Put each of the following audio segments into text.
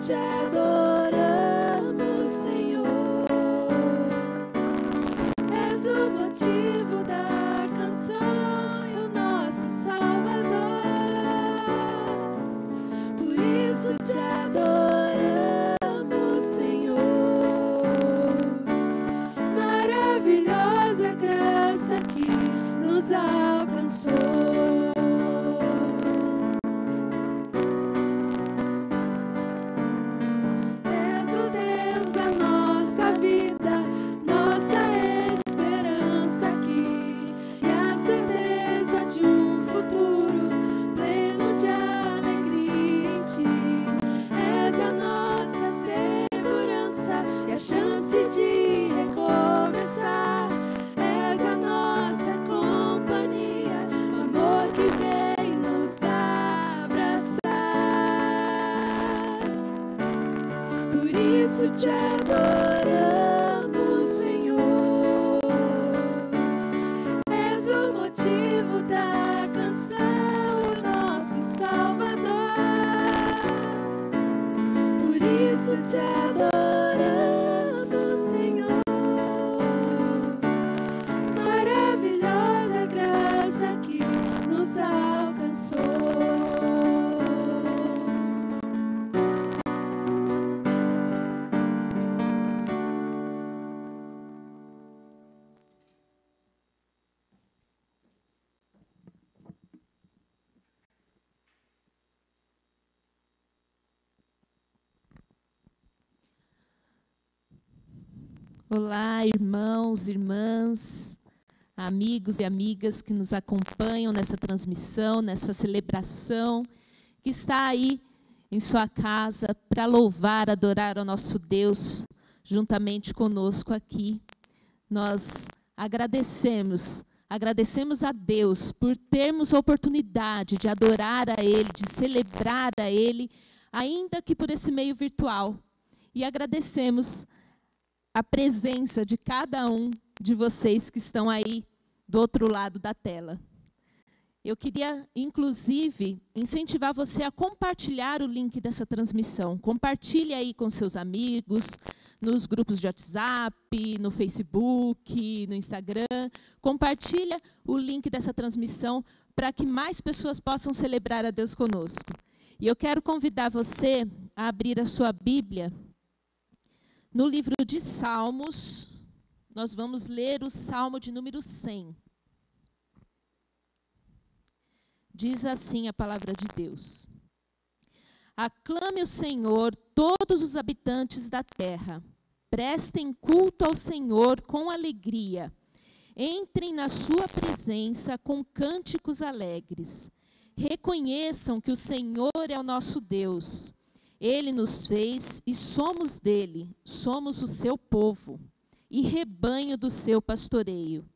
te adoramos, Senhor. És o motivo da canção e o nosso Salvador. Por isso te adoramos, Senhor. Maravilhosa graça que nos alcançou. Te adoramos, Senhor. És o motivo da canção, o nosso Salvador. Por isso te adoramos, Senhor. Maravilhosa graça que nos alcançou. Olá, irmãos, irmãs, amigos e amigas que nos acompanham nessa transmissão, nessa celebração, que está aí em sua casa para louvar, adorar ao nosso Deus, juntamente conosco aqui. Nós agradecemos a Deus por termos a oportunidade de adorar a Ele, de celebrar a Ele, ainda que por esse meio virtual. E agradecemos a presença de cada um de vocês que estão aí do outro lado da tela. Eu queria, inclusive, incentivar você a compartilhar o link dessa transmissão. Compartilhe aí com seus amigos, nos grupos de WhatsApp, no Facebook, no Instagram. Compartilha o link dessa transmissão para que mais pessoas possam celebrar a Deus conosco. E eu quero convidar você a abrir a sua Bíblia. No livro de Salmos, nós vamos ler o Salmo de número 100. Diz assim a palavra de Deus: aclame o Senhor, todos os habitantes da terra. Prestem culto ao Senhor com alegria. Entrem na sua presença com cânticos alegres. Reconheçam que o Senhor é o nosso Deus. Ele nos fez e somos dele, somos o seu povo e rebanho do seu pastoreio.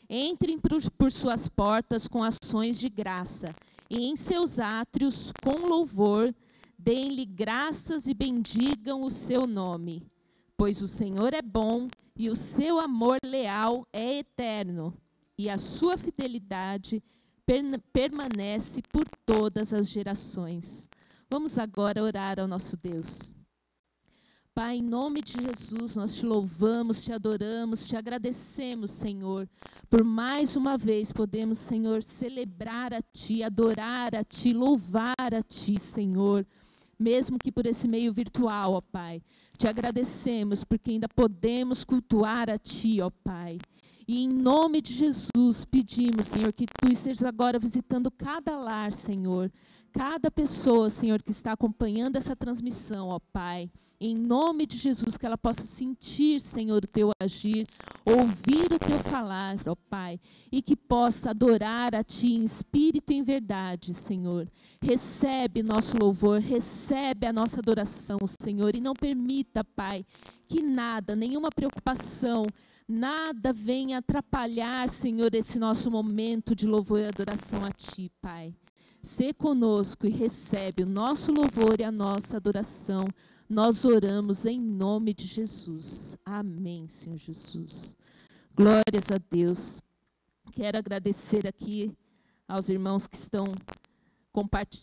Entrem por suas portas com ações de graça e em seus átrios com louvor, deem-lhe graças e bendigam o seu nome. Pois o Senhor é bom e o seu amor leal é eterno e a sua fidelidade permanece por todas as gerações. Vamos agora orar ao nosso Deus. Pai, em nome de Jesus, nós te louvamos, te adoramos, te agradecemos, Senhor, por mais uma vez podemos, Senhor, celebrar a Ti, adorar a Ti, louvar a Ti, Senhor, mesmo que por esse meio virtual, ó Pai. Te agradecemos porque ainda podemos cultuar a Ti, ó Pai. E em nome de Jesus pedimos, Senhor, que Tu estejas agora visitando cada lar, Senhor, cada pessoa, Senhor, que está acompanhando essa transmissão, ó Pai. Em nome de Jesus, que ela possa sentir, Senhor, o Teu agir, ouvir o Teu falar, ó Pai, e que possa adorar a Ti em espírito e em verdade, Senhor. Recebe nosso louvor, recebe a nossa adoração, Senhor, e não permita, Pai, que nada, nenhuma preocupação, nada venha atrapalhar, Senhor, esse nosso momento de louvor e adoração a Ti, Pai. Sê conosco e recebe o nosso louvor e a nossa adoração. Nós oramos em nome de Jesus. Amém, Senhor Jesus. Glórias a Deus. Quero agradecer aqui aos irmãos que estão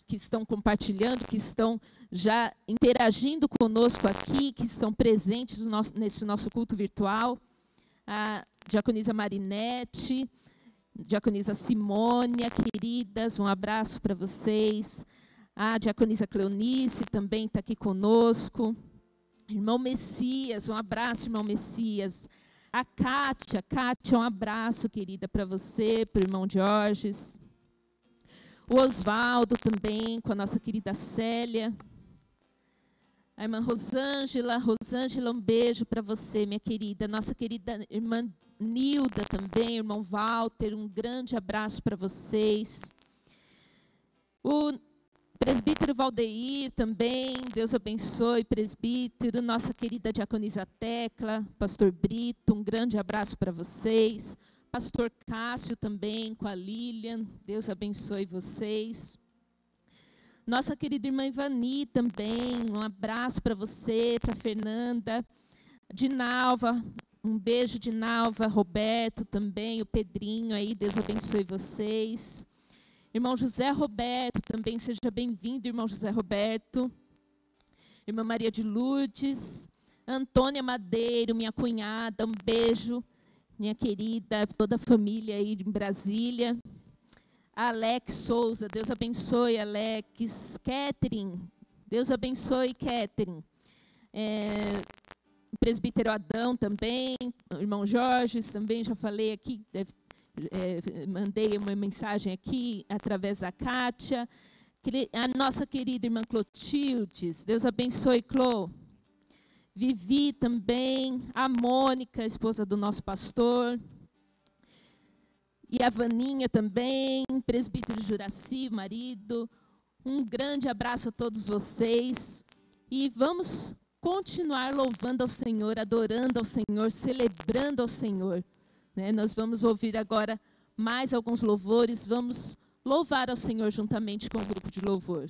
que estão compartilhando, que estão já interagindo conosco aqui, que estão presentes nesse nosso culto virtual. A diaconisa Marinete, diaconisa Simônia, queridas, um abraço para vocês. A diaconisa Cleonice também está aqui conosco. Irmão Messias, um abraço, irmão Messias. A Kátia, um abraço, querida, para você, para o irmão Jorges. O Oswaldo também, com a nossa querida Célia. A irmã Rosângela, um beijo para você, minha querida. Nossa querida irmã Nilda também, irmão Walter, um grande abraço para vocês. O presbítero Valdeir também, Deus abençoe, presbítero. Nossa querida diaconisa Tecla, pastor Brito, um grande abraço para vocês. Pastor Cássio também, com a Lilian, Deus abençoe vocês. Nossa querida irmã Ivani também, um abraço para você, para a Fernanda. Dinalva, um beijo, Dinalva. Roberto também, o Pedrinho aí, Deus abençoe vocês. Irmão José Roberto também, seja bem-vindo, irmão José Roberto. Irmã Maria de Lourdes. Antônia Madeiro, minha cunhada, um beijo. Minha querida, toda a família aí em Brasília. Alex Souza, Deus abençoe, Alex. Catherine, Deus abençoe, Catherine. O presbítero Adão também, o irmão Jorge também, já falei aqui, mandei uma mensagem aqui através da Kátia. A nossa querida irmã Clotildes, Deus abençoe, Clô. Vivi também, a Mônica, esposa do nosso pastor, e a Vaninha também, presbítero Juraci, marido. Um grande abraço a todos vocês. E vamos continuar louvando ao Senhor, adorando ao Senhor, celebrando ao Senhor. Né? Nós vamos ouvir agora mais alguns louvores, vamos louvar ao Senhor juntamente com o grupo de louvor.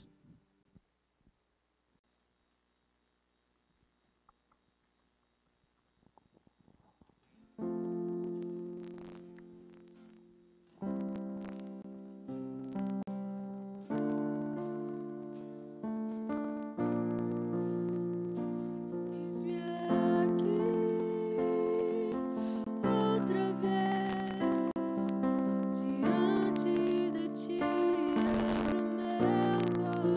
Diante de ti, abro meu coração.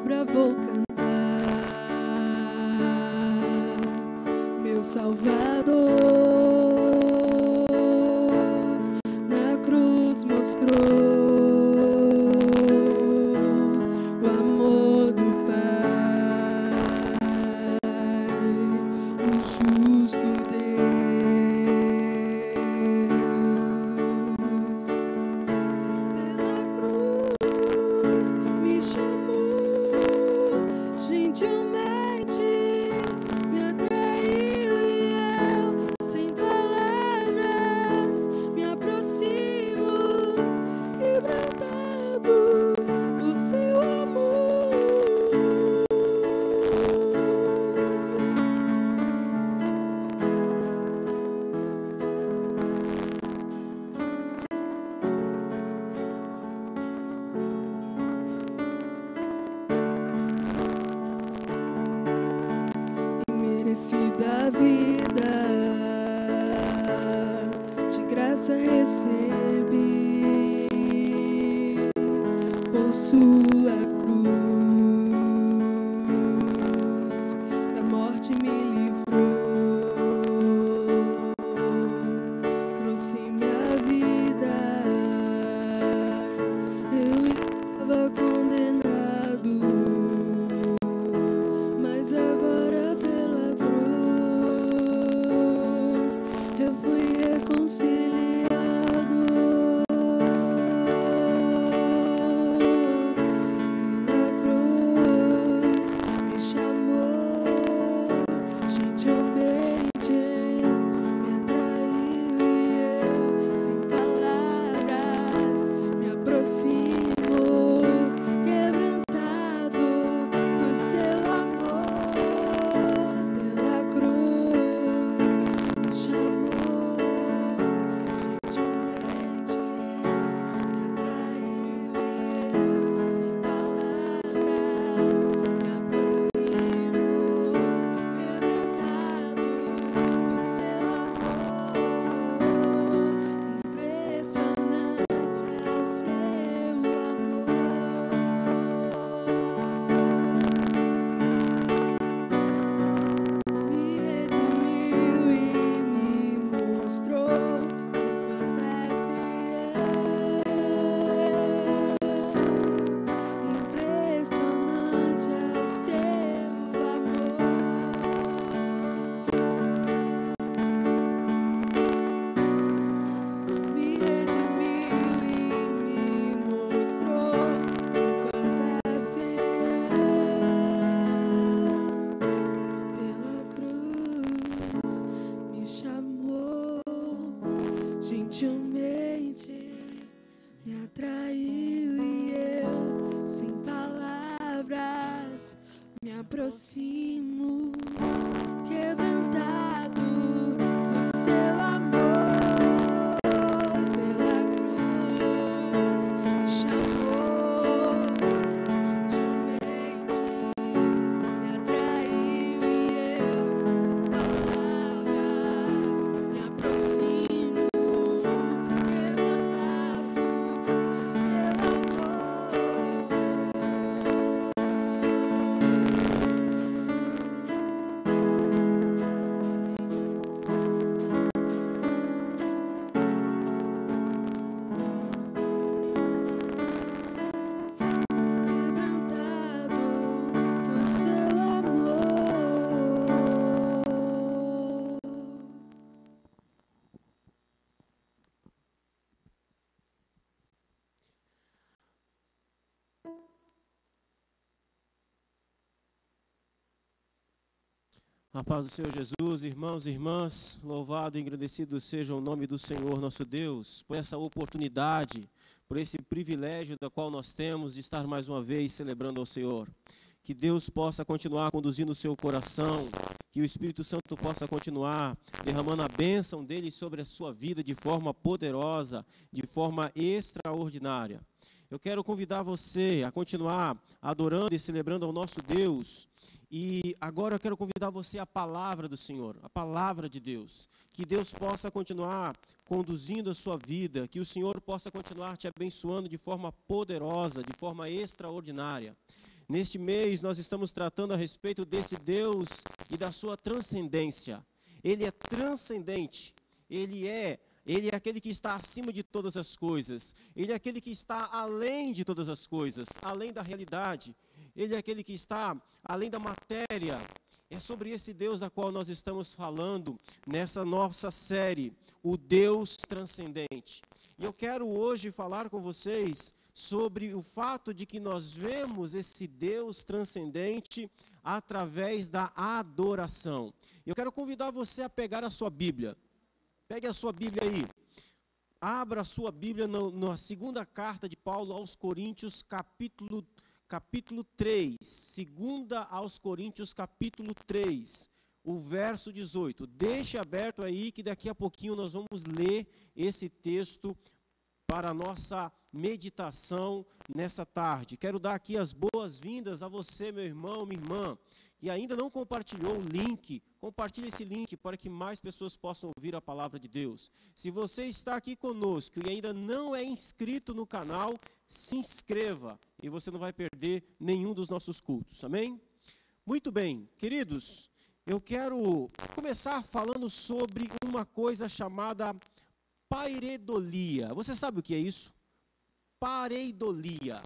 palavra vou cantar. Meu Salvador na cruz mostrou o amor do Pai, o justo Deus. Pela cruz me chamou gentilmente, me atraiu e eu, sem palavras, me aproximo, quebrantado por seu amor. Imerecida vida, de graça recebi, por sua cruz, da morte me livrou, trouxe minha vida, eu estava condenado, mas agora pela cruz eu fui reconciliado. Pela cruz me chamou gentilmente, me atraiu e eu, sem palavras, me aproximo, quebrantado por seu amor. Pela cruz me chamou gentilmente, me atraiu e eu, sem palavras, me aproximo, quebrantado por seu amor. Impressionante é o seu amor. Me redimiu e me mostrou o quanto é fiel. Impressionante é o seu amor. Me redimiu e me mostrou o quanto é fiel. Pela cruz me chamou gentilmente, me atraiu e eu, sem palavras, me aproximo, quebrantado por seu amor. Pela cruz me chamou gentilmente, me atraiu e eu, sem palavras, me aproximo, quebrantado por seu quebrantado por seu amor. A paz do Senhor Jesus, irmãos e irmãs, louvado e engrandecido seja o nome do Senhor nosso Deus, por essa oportunidade, por esse privilégio da qual nós temos de estar mais uma vez celebrando ao Senhor. Que Deus possa continuar conduzindo o seu coração, que o Espírito Santo possa continuar derramando a bênção dele sobre a sua vida de forma poderosa, de forma extraordinária. Eu quero convidar você a continuar adorando e celebrando ao nosso Deus. E agora eu quero convidar você à palavra do Senhor, a palavra de Deus. Que Deus possa continuar conduzindo a sua vida, que o Senhor possa continuar te abençoando de forma poderosa, de forma extraordinária. Neste mês nós estamos tratando a respeito desse Deus e da sua transcendência. Ele é transcendente, Ele é aquele que está acima de todas as coisas. Ele é aquele que está além de todas as coisas, além da realidade. Ele é aquele que está além da matéria. É sobre esse Deus da qual nós estamos falando nessa nossa série, o Deus transcendente. E eu quero hoje falar com vocês sobre o fato de que nós vemos esse Deus transcendente através da adoração. Eu quero convidar você a pegar a sua Bíblia. Pegue a sua Bíblia aí. Abra a sua Bíblia na segunda carta de Paulo aos Coríntios, capítulo 3. Segunda aos Coríntios, capítulo 3, o verso 18. Deixe aberto aí que daqui a pouquinho nós vamos ler esse texto para a nossa meditação nessa tarde. Quero dar aqui as boas-vindas a você, meu irmão, minha irmã, que ainda não compartilhou o link. Compartilhe esse link para que mais pessoas possam ouvir a palavra de Deus. Se você está aqui conosco e ainda não é inscrito no canal, se inscreva e você não vai perder nenhum dos nossos cultos, amém? Muito bem, queridos, eu quero começar falando sobre uma coisa chamada pareidolia. Você sabe o que é isso? Pareidolia.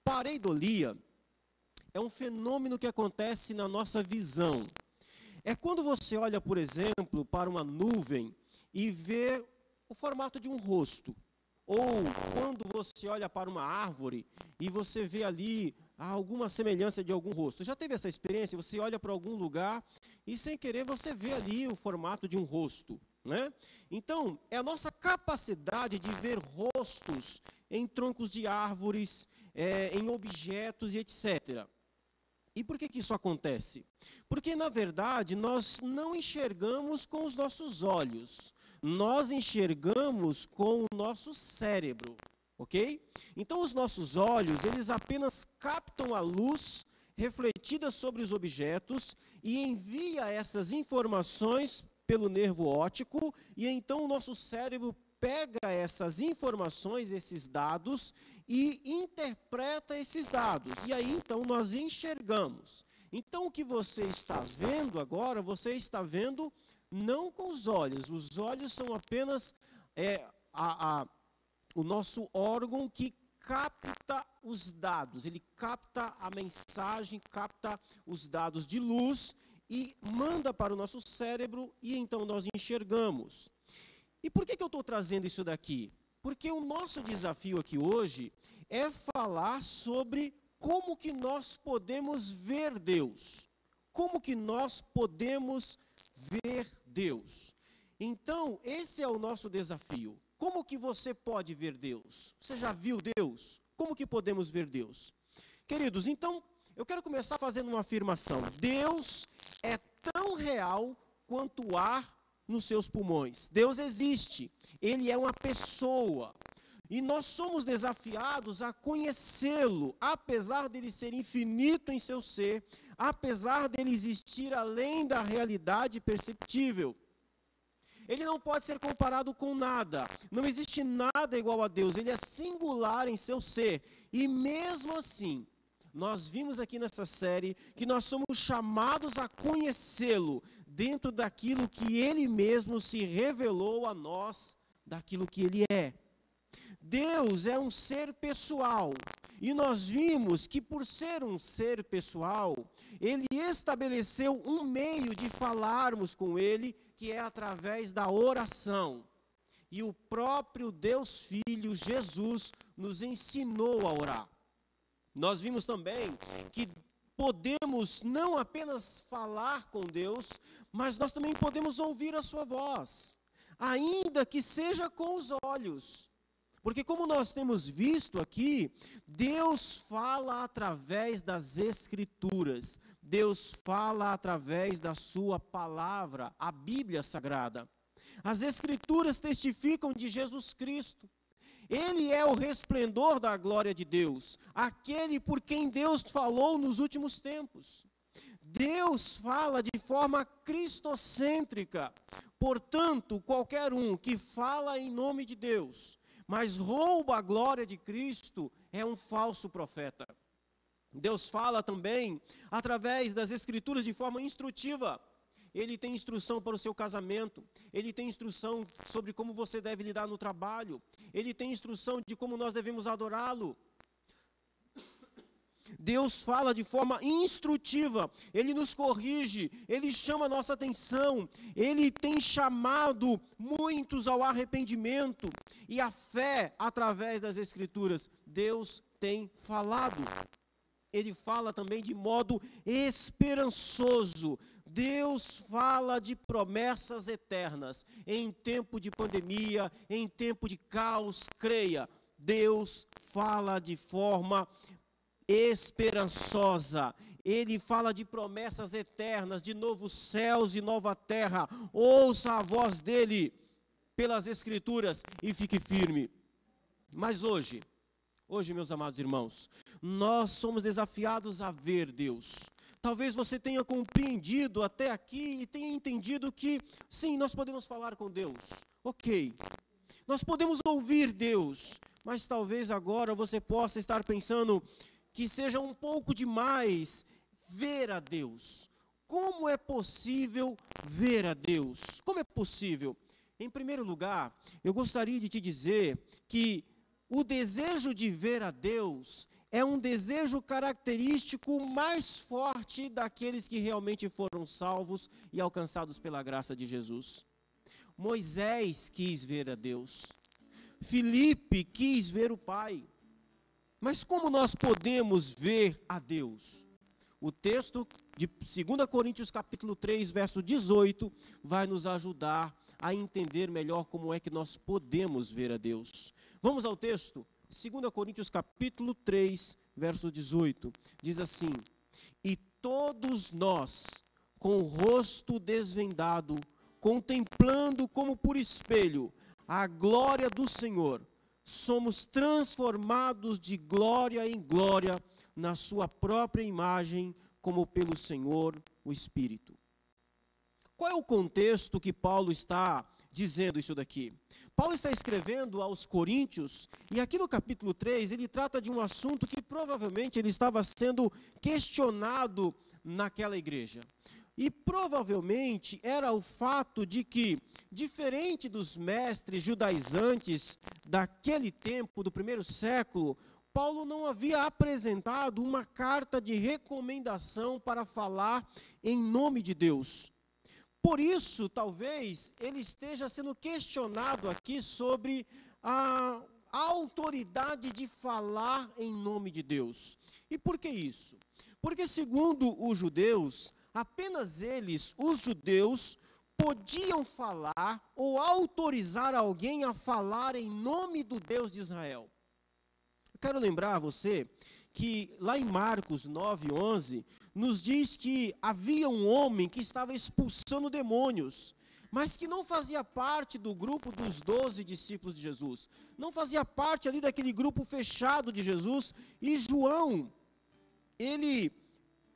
Pareidolia é um fenômeno que acontece na nossa visão. É quando você olha, por exemplo, para uma nuvem e vê o formato de um rosto. Ou quando você olha para uma árvore e você vê ali alguma semelhança de algum rosto. Já teve essa experiência? Você olha para algum lugar e sem querer você vê ali o formato de um rosto, né? Então, é a nossa capacidade de ver rostos em troncos de árvores, em objetos e etc. E por que isso acontece? Porque, na verdade, nós não enxergamos com os nossos olhos. Nós enxergamos com o nosso cérebro, ok? Então, os nossos olhos, eles apenas captam a luz refletida sobre os objetos e envia essas informações pelo nervo óptico, e então o nosso cérebro pega essas informações, esses dados, e interpreta esses dados. E aí, então, nós enxergamos. Então, o que você está vendo agora, você está vendo não com os olhos. Os olhos são apenas o nosso órgão que capta os dados. Ele capta a mensagem, capta os dados de luz e manda para o nosso cérebro, e então nós enxergamos. E por que eu estou trazendo isso daqui? Porque o nosso desafio aqui hoje é falar sobre como que nós podemos ver Deus. Como que nós podemos ver Deus. Então, esse é o nosso desafio. Como que você pode ver Deus? Você já viu Deus? Como que podemos ver Deus? Queridos, então, eu quero começar fazendo uma afirmação. Deus é tão real quanto o ar nos seus pulmões. Deus existe, Ele é uma pessoa, e nós somos desafiados a conhecê-lo, apesar dele ser infinito em seu ser, apesar dele existir além da realidade perceptível. Ele não pode ser comparado com nada, não existe nada igual a Deus, ele é singular em seu ser, e mesmo assim, nós vimos aqui nessa série que nós somos chamados a conhecê-lo dentro daquilo que ele mesmo se revelou a nós, daquilo que ele é. Deus é um ser pessoal, e nós vimos que por ser um ser pessoal, ele estabeleceu um meio de falarmos com ele, que é através da oração. E o próprio Deus Filho, Jesus, nos ensinou a orar. Nós vimos também que podemos não apenas falar com Deus, mas nós também podemos ouvir a sua voz, ainda que seja com os olhos. Porque como nós temos visto aqui, Deus fala através das Escrituras. Deus fala através da sua palavra, a Bíblia Sagrada. As Escrituras testificam de Jesus Cristo. Ele é o resplendor da glória de Deus, aquele por quem Deus falou nos últimos tempos. Deus fala de forma cristocêntrica. Portanto, qualquer um que fala em nome de Deus, mas rouba a glória de Cristo, é um falso profeta. Deus fala também através das Escrituras de forma instrutiva. Ele tem instrução para o seu casamento, Ele tem instrução sobre como você deve lidar no trabalho, Ele tem instrução de como nós devemos adorá-lo. Deus fala de forma instrutiva, Ele nos corrige, Ele chama a nossa atenção, Ele tem chamado muitos ao arrependimento e à fé através das Escrituras. Deus tem falado. Ele fala também de modo esperançoso. Deus fala de promessas eternas. Em tempo de pandemia, em tempo de caos, creia, Deus fala de forma esperançosa. Ele fala de promessas eternas, de novos céus e nova terra. Ouça a voz dele pelas Escrituras e fique firme. Mas hoje, meus amados irmãos, nós somos desafiados a ver Deus. Talvez você tenha compreendido até aqui e tenha entendido que, sim, nós podemos falar com Deus. Ok, nós podemos ouvir Deus, mas talvez agora você possa estar pensando que seja um pouco demais ver a Deus. Como é possível ver a Deus? Como é possível? Em primeiro lugar, eu gostaria de te dizer que o desejo de ver a Deus é um desejo característico mais forte daqueles que realmente foram salvos e alcançados pela graça de Jesus. Moisés quis ver a Deus. Filipe quis ver o Pai. Mas como nós podemos ver a Deus? O texto de 2 Coríntios capítulo 3, verso 18, vai nos ajudar a entender melhor como é que nós podemos ver a Deus. Vamos ao texto, 2 Coríntios capítulo 3, verso 18, diz assim: E todos nós, com o rosto desvendado, contemplando como por espelho a glória do Senhor, somos transformados de glória em glória na sua própria imagem, como pelo Senhor, o Espírito. Qual é o contexto que Paulo está dizendo isso daqui? Paulo está escrevendo aos Coríntios, e aqui no capítulo 3, ele trata de um assunto que provavelmente ele estava sendo questionado naquela igreja. E provavelmente era o fato de que, diferente dos mestres judaizantes daquele tempo, do primeiro século, Paulo não havia apresentado uma carta de recomendação para falar em nome de Deus. Por isso, talvez, ele esteja sendo questionado aqui sobre a autoridade de falar em nome de Deus. E por que isso? Porque, segundo os judeus, apenas eles, os judeus, podiam falar ou autorizar alguém a falar em nome do Deus de Israel. Eu quero lembrar a você que lá em Marcos 9:11, nos diz que havia um homem que estava expulsando demônios, mas que não fazia parte do grupo dos 12 discípulos de Jesus. Não fazia parte ali daquele grupo fechado de Jesus. E João, ele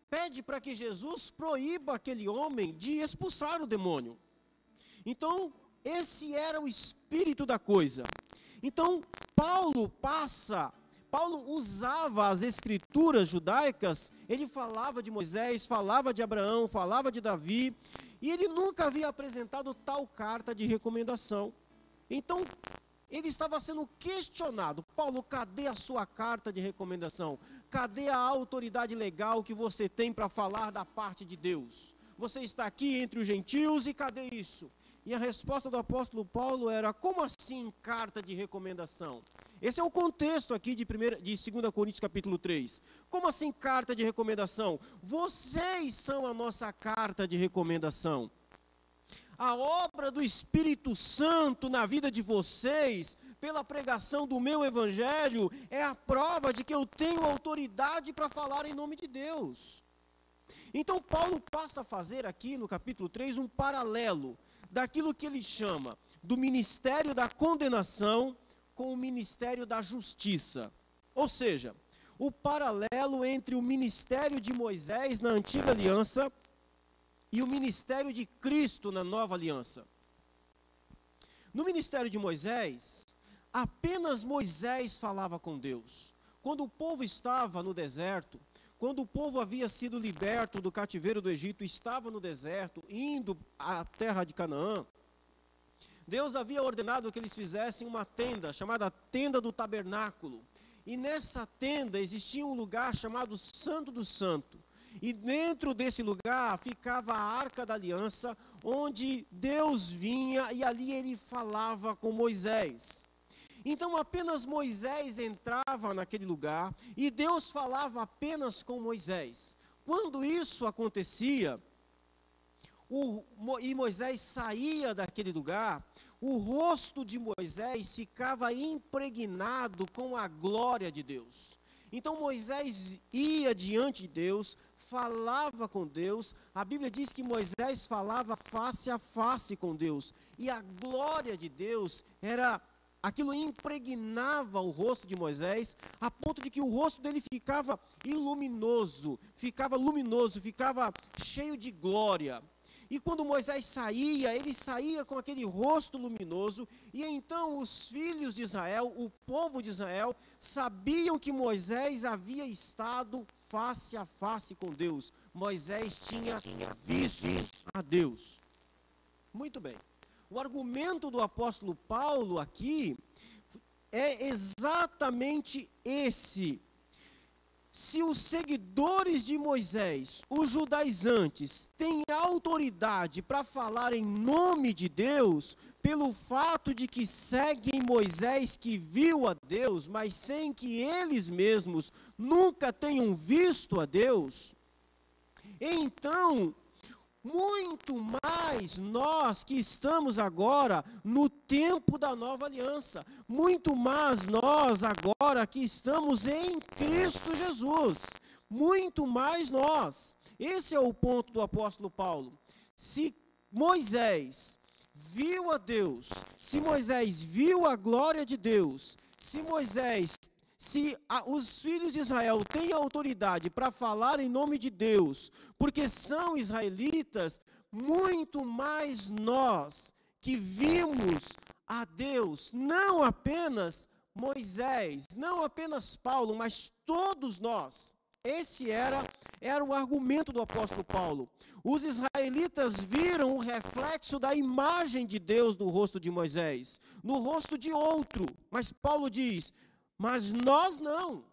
pede para que Jesus proíba aquele homem de expulsar o demônio. Então, esse era o espírito da coisa. Então, Paulo usava as escrituras judaicas, ele falava de Moisés, falava de Abraão, falava de Davi, e ele nunca havia apresentado tal carta de recomendação. Então, ele estava sendo questionado: Paulo, cadê a sua carta de recomendação? Cadê a autoridade legal que você tem para falar da parte de Deus? Você está aqui entre os gentios e cadê isso? E a resposta do apóstolo Paulo era: como assim carta de recomendação? Esse é o contexto aqui de 2 Coríntios capítulo 3. Como assim carta de recomendação? Vocês são a nossa carta de recomendação. A obra do Espírito Santo na vida de vocês, pela pregação do meu evangelho, é a prova de que eu tenho autoridade para falar em nome de Deus. Então Paulo passa a fazer aqui no capítulo 3 um paralelo daquilo que ele chama do ministério da condenação com o ministério da justiça. Ou seja, o paralelo entre o ministério de Moisés na antiga aliança e o ministério de Cristo na nova aliança. No ministério de Moisés, apenas Moisés falava com Deus. Quando o povo estava no deserto, quando o povo havia sido liberto do cativeiro do Egito, estava no deserto, indo à terra de Canaã, Deus havia ordenado que eles fizessem uma tenda, chamada Tenda do Tabernáculo. E nessa tenda existia um lugar chamado Santo do Santo. E dentro desse lugar ficava a Arca da Aliança, onde Deus vinha e ali ele falava com Moisés. Então apenas Moisés entrava naquele lugar e Deus falava apenas com Moisés. Quando isso acontecia, e Moisés saía daquele lugar, o rosto de Moisés ficava impregnado com a glória de Deus. Então Moisés ia diante de Deus, falava com Deus. A Bíblia diz que Moisés falava face a face com Deus. E a glória de Deus aquilo impregnava o rosto de Moisés, a ponto de que o rosto dele ficava luminoso, ficava cheio de glória. E quando Moisés saía, ele saía com aquele rosto luminoso, e então os filhos de Israel, o povo de Israel, sabiam que Moisés havia estado face a face com Deus. Moisés tinha visto a Deus. Muito bem. O argumento do apóstolo Paulo aqui é exatamente esse. Se os seguidores de Moisés, os judaizantes, têm autoridade para falar em nome de Deus, pelo fato de que seguem Moisés que viu a Deus, mas sem que eles mesmos nunca tenham visto a Deus, então, muito mais nós que estamos agora no tempo da nova aliança, muito mais nós agora que estamos em Cristo Jesus, muito mais nós. Esse é o ponto do apóstolo Paulo. Se Moisés viu a Deus, se Moisés viu a glória de Deus, se os filhos de Israel têm autoridade para falar em nome de Deus, porque são israelitas, muito mais nós que vimos a Deus, não apenas Moisés, não apenas Paulo, mas todos nós. Esse era o argumento do apóstolo Paulo. Os israelitas viram o reflexo da imagem de Deus no rosto de Moisés, no rosto de outro, mas Paulo diz: mas nós não.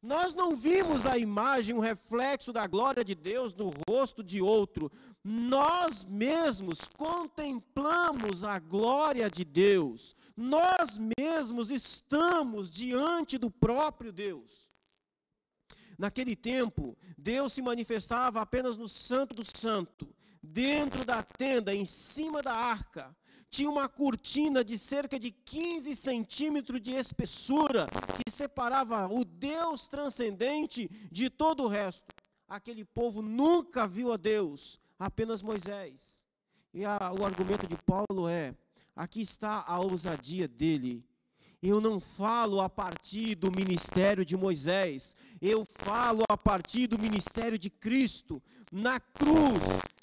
Nós não vimos a imagem, o reflexo da glória de Deus no rosto de outro. Nós mesmos contemplamos a glória de Deus. Nós mesmos estamos diante do próprio Deus. Naquele tempo, Deus se manifestava apenas no Santo do Santo, dentro da tenda, em cima da arca. Tinha uma cortina de cerca de 15 centímetros de espessura que separava o Deus transcendente de todo o resto. Aquele povo nunca viu a Deus, apenas Moisés. E o argumento de Paulo é: aqui está a ousadia dele. Eu não falo a partir do ministério de Moisés, eu falo a partir do ministério de Cristo. Na cruz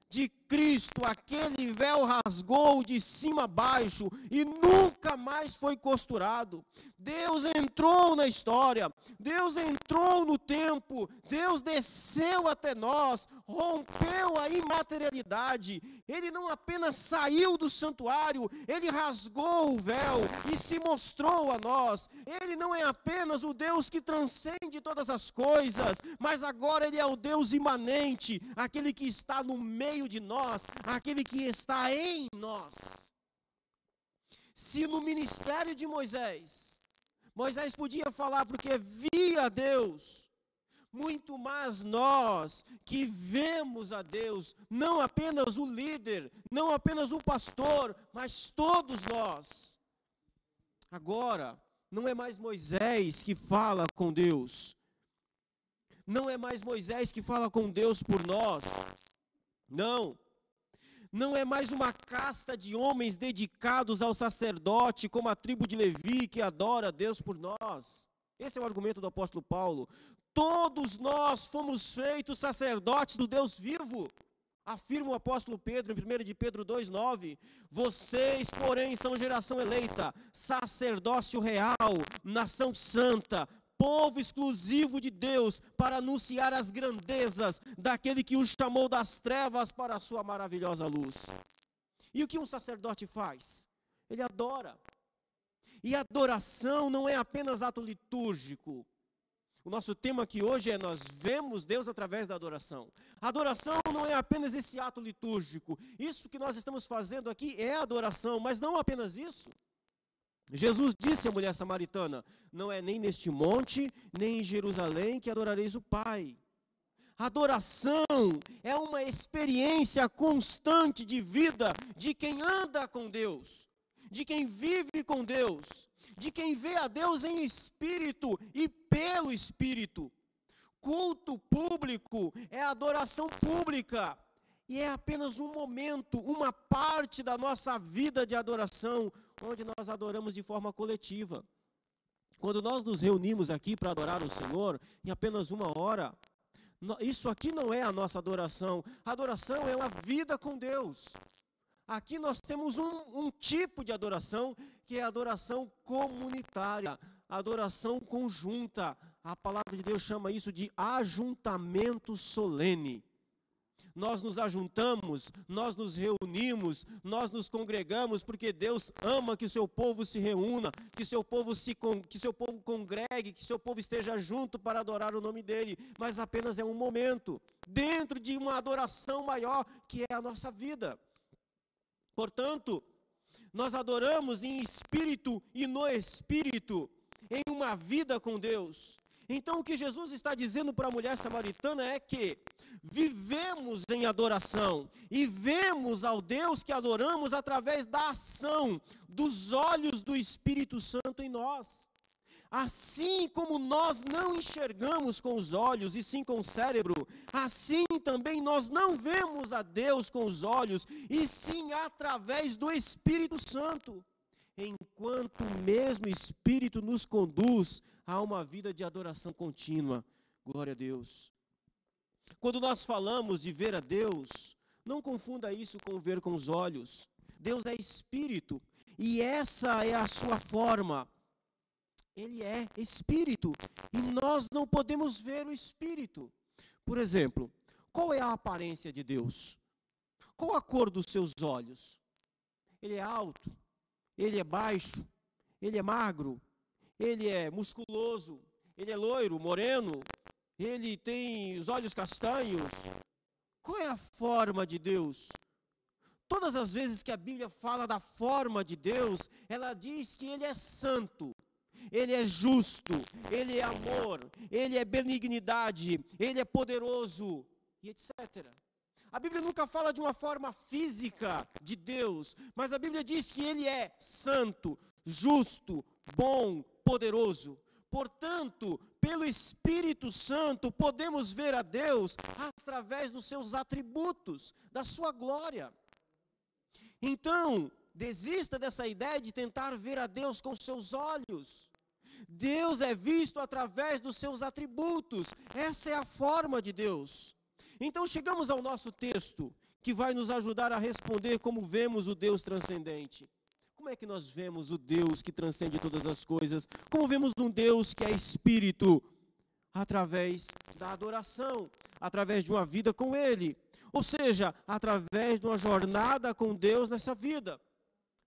de Cristo, aquele véu rasgou de cima a baixo e nunca mais foi costurado. Deus entrou na história, Deus entrou no tempo, Deus desceu até nós, rompeu a imaterialidade. Ele não apenas saiu do santuário, ele rasgou o véu e se mostrou a nós. Ele não é apenas o Deus que transcende todas as coisas, mas agora ele é o Deus imanente, aquele que está no meio de nós, aquele que está em nós. Se no ministério de Moisés podia falar porque via a Deus, muito mais nós que vemos a Deus, não apenas o líder, não apenas o pastor, mas todos nós. Agora, não é mais Moisés que fala com Deus, não é mais Moisés que fala com Deus por nós, não é mais uma casta de homens dedicados ao sacerdote, como a tribo de Levi, que adora a Deus por nós. Esse é o argumento do apóstolo Paulo. Todos nós fomos feitos sacerdotes do Deus vivo, afirma o apóstolo Pedro em 1 de Pedro 2,9. Vocês, porém, são geração eleita, sacerdócio real, nação santa, povo exclusivo de Deus para anunciar as grandezas daquele que os chamou das trevas para a sua maravilhosa luz. E o que um sacerdote faz? Ele adora. E adoração não é apenas ato litúrgico. O nosso tema aqui hoje é: nós vemos Deus através da adoração. Adoração não é apenas esse ato litúrgico. Isso que nós estamos fazendo aqui é adoração, mas não apenas isso. Jesus disse à mulher samaritana: não é nem neste monte, nem em Jerusalém que adorareis o Pai. Adoração é uma experiência constante de vida de quem anda com Deus, de quem vive com Deus, de quem vê a Deus em espírito e pelo Espírito. Culto público é adoração pública e é apenas um momento, uma parte da nossa vida de adoração, onde nós adoramos de forma coletiva. Quando nós nos reunimos aqui para adorar o Senhor, em apenas uma hora, isso aqui não é a nossa adoração. A adoração é uma vida com Deus. Aqui nós temos um tipo de adoração, que é a adoração comunitária, a adoração conjunta. A palavra de Deus chama isso de ajuntamento solene. Nós nos ajuntamos, nós nos reunimos, nós nos congregamos, porque Deus ama que o seu povo se reúna, que o seu povo congregue, que o seu povo esteja junto para adorar o nome dele. Mas apenas é um momento, dentro de uma adoração maior, que é a nossa vida. Portanto, nós adoramos em espírito e no espírito, em uma vida com Deus. Então o que Jesus está dizendo para a mulher samaritana é que vivemos em adoração e vemos ao Deus que adoramos através da ação dos olhos do Espírito Santo em nós. Assim como nós não enxergamos com os olhos e sim com o cérebro, assim também nós não vemos a Deus com os olhos e sim através do Espírito Santo. Enquanto o mesmo Espírito nos conduz a uma vida de adoração contínua. Glória a Deus. Quando nós falamos de ver a Deus, não confunda isso com ver com os olhos. Deus é Espírito e essa é a sua forma. Ele é Espírito e nós não podemos ver o Espírito. Por exemplo, qual é a aparência de Deus? Qual a cor dos seus olhos? Ele é alto? Ele é baixo? Ele é magro? Ele é musculoso? Ele é loiro, moreno? Ele tem os olhos castanhos? Qual é a forma de Deus? Todas as vezes que a Bíblia fala da forma de Deus, ela diz que Ele é santo, Ele é justo, Ele é amor, Ele é benignidade, Ele é poderoso, e etc. A Bíblia nunca fala de uma forma física de Deus, mas a Bíblia diz que Ele é santo, justo, bom, poderoso. Portanto, pelo Espírito Santo, podemos ver a Deus através dos seus atributos, da sua glória. Então, desista dessa ideia de tentar ver a Deus com seus olhos. Deus é visto através dos seus atributos. Essa é a forma de Deus. Então chegamos ao nosso texto, que vai nos ajudar a responder como vemos o Deus transcendente. Como é que nós vemos o Deus que transcende todas as coisas? Como vemos um Deus que é Espírito? Através da adoração, através de uma vida com Ele. Ou seja, através de uma jornada com Deus nessa vida.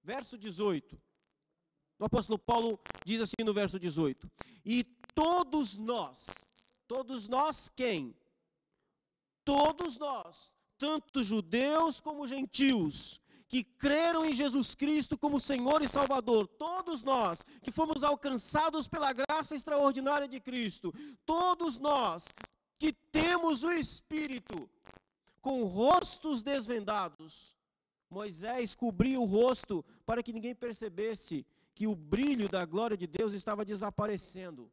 Verso 18. O apóstolo Paulo diz assim no verso 18. E todos nós quem? Todos nós, tanto judeus como gentios, que creram em Jesus Cristo como Senhor e Salvador, todos nós que fomos alcançados pela graça extraordinária de Cristo, todos nós que temos o Espírito, com rostos desvendados. Moisés cobriu o rosto para que ninguém percebesse que o brilho da glória de Deus estava desaparecendo.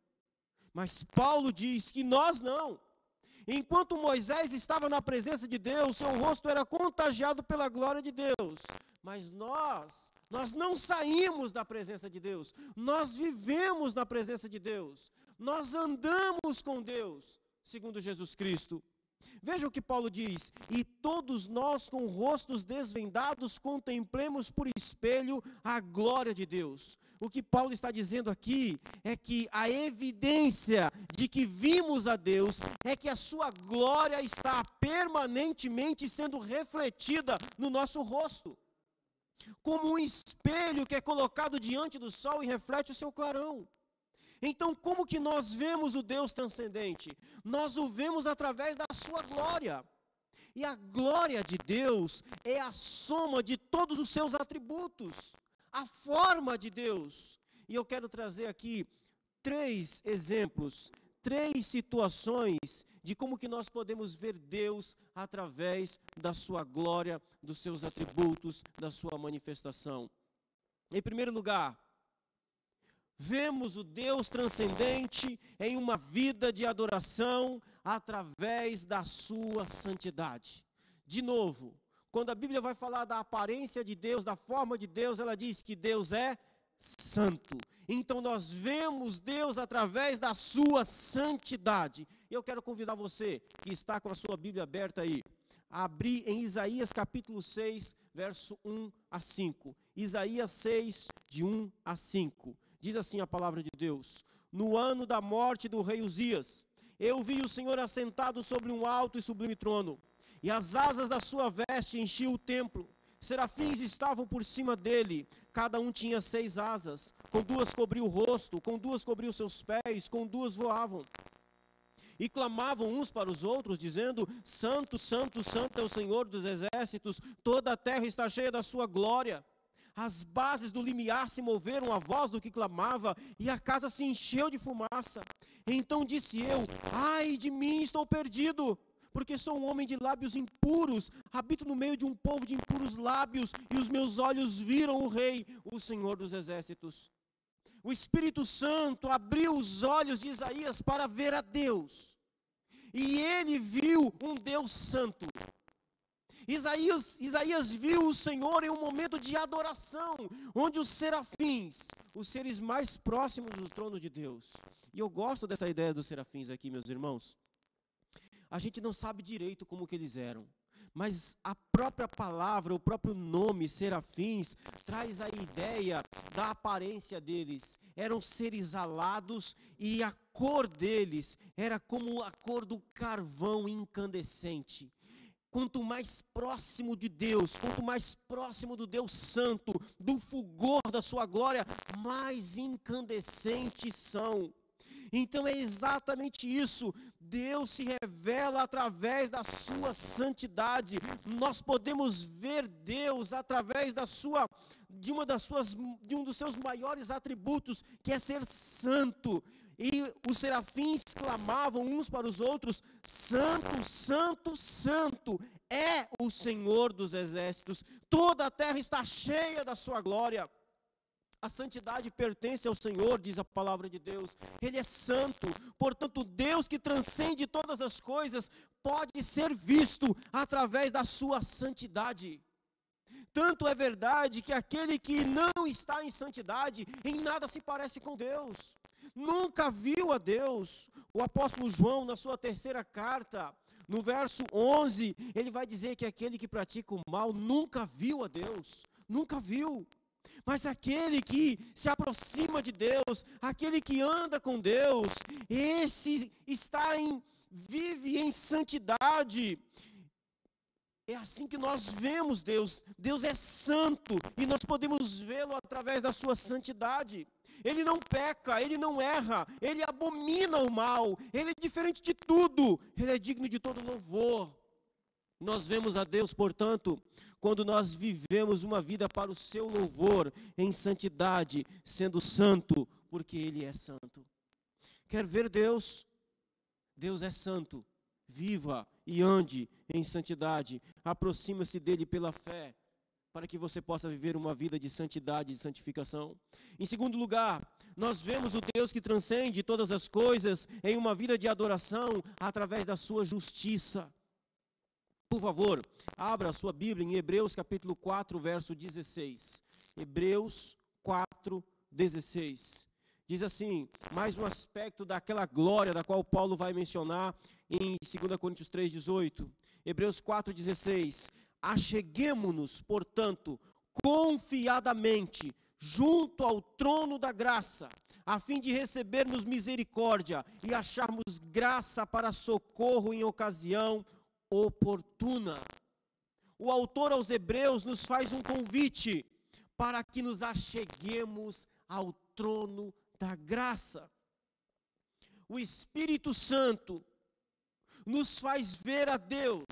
Mas Paulo diz que nós não. Enquanto Moisés estava na presença de Deus, seu rosto era contagiado pela glória de Deus. Mas nós não saímos da presença de Deus. Nós vivemos na presença de Deus. Nós andamos com Deus, segundo Jesus Cristo. Veja o que Paulo diz: e todos nós com rostos desvendados contemplemos por espelho a glória de Deus. O que Paulo está dizendo aqui é que a evidência de que vimos a Deus é que a sua glória está permanentemente sendo refletida no nosso rosto, como um espelho que é colocado diante do sol e reflete o seu clarão. Então, como que nós vemos o Deus transcendente? Nós o vemos através da sua glória. E a glória de Deus é a soma de todos os seus atributos, a forma de Deus. E eu quero trazer aqui 3 exemplos, 3 situações de como que nós podemos ver Deus através da sua glória, dos seus atributos, da sua manifestação. Em primeiro lugar, vemos o Deus transcendente em uma vida de adoração através da sua santidade. De novo, quando a Bíblia vai falar da aparência de Deus, da forma de Deus, ela diz que Deus é santo. Então nós vemos Deus através da sua santidade. E eu quero convidar você que está com a sua Bíblia aberta aí, a abrir em Isaías capítulo 6, verso 1 a 5. Isaías 6, de 1 a 5. Diz assim a palavra de Deus: no ano da morte do rei Uzias, eu vi o Senhor assentado sobre um alto e sublime trono, e as asas da sua veste enchiam o templo. Serafins estavam por cima dele, cada um tinha 6 asas, com 2 cobriu o rosto, com 2 cobriu seus pés, com 2 voavam. E clamavam uns para os outros, dizendo: Santo, Santo, Santo é o Senhor dos exércitos, toda a terra está cheia da sua glória. As bases do limiar se moveram à voz do que clamava, e a casa se encheu de fumaça. Então disse eu: ai de mim, estou perdido, porque sou um homem de lábios impuros, habito no meio de um povo de impuros lábios, e os meus olhos viram o Rei, o Senhor dos exércitos. O Espírito Santo abriu os olhos de Isaías para ver a Deus, e ele viu um Deus santo. Isaías viu o Senhor em um momento de adoração, onde os serafins, os seres mais próximos do trono de Deus, e eu gosto dessa ideia dos serafins aqui, meus irmãos. A gente não sabe direito como que eles eram, mas a própria palavra, o próprio nome, serafins, traz a ideia da aparência deles. Eram seres alados e a cor deles era como a cor do carvão incandescente. Quanto mais próximo de Deus, quanto mais próximo do Deus Santo, do fulgor da sua glória, mais incandescentes são. Então é exatamente isso, Deus se revela através da sua santidade. Nós podemos ver Deus através de um dos seus maiores atributos, que é ser santo. E os serafins clamavam uns para os outros: Santo, Santo, Santo é o Senhor dos exércitos, toda a terra está cheia da sua glória. A santidade pertence ao Senhor, diz a palavra de Deus. Ele é santo, portanto, Deus que transcende todas as coisas pode ser visto através da sua santidade. Tanto é verdade que aquele que não está em santidade, em nada se parece com Deus. Nunca viu a Deus. O apóstolo João, na sua 3ª carta, no verso 11, ele vai dizer que aquele que pratica o mal nunca viu a Deus. Nunca viu. Mas aquele que se aproxima de Deus, aquele que anda com Deus, esse vive em santidade. É assim que nós vemos Deus. Deus é santo e nós podemos vê-lo através da sua santidade. Ele não peca, ele não erra, ele abomina o mal, ele é diferente de tudo, ele é digno de todo louvor. Nós vemos a Deus, portanto, quando nós vivemos uma vida para o seu louvor, em santidade, sendo santo, porque Ele é santo. Quer ver Deus? Deus é santo. Viva e ande em santidade. Aproxima-se dEle pela fé, para que você possa viver uma vida de santidade e santificação. Em segundo lugar, nós vemos o Deus que transcende todas as coisas em uma vida de adoração através da sua justiça. Por favor, abra a sua Bíblia em Hebreus capítulo 4, verso 16. Hebreus 4, 16. Diz assim, mais um aspecto daquela glória da qual Paulo vai mencionar em 2 Coríntios 3,18. Hebreus 4,16. Acheguemo-nos, portanto, confiadamente, junto ao trono da graça, a fim de recebermos misericórdia e acharmos graça para socorro em ocasião oportuna. O autor aos Hebreus nos faz um convite para que nos acheguemos ao trono da graça. O Espírito Santo nos faz ver a Deus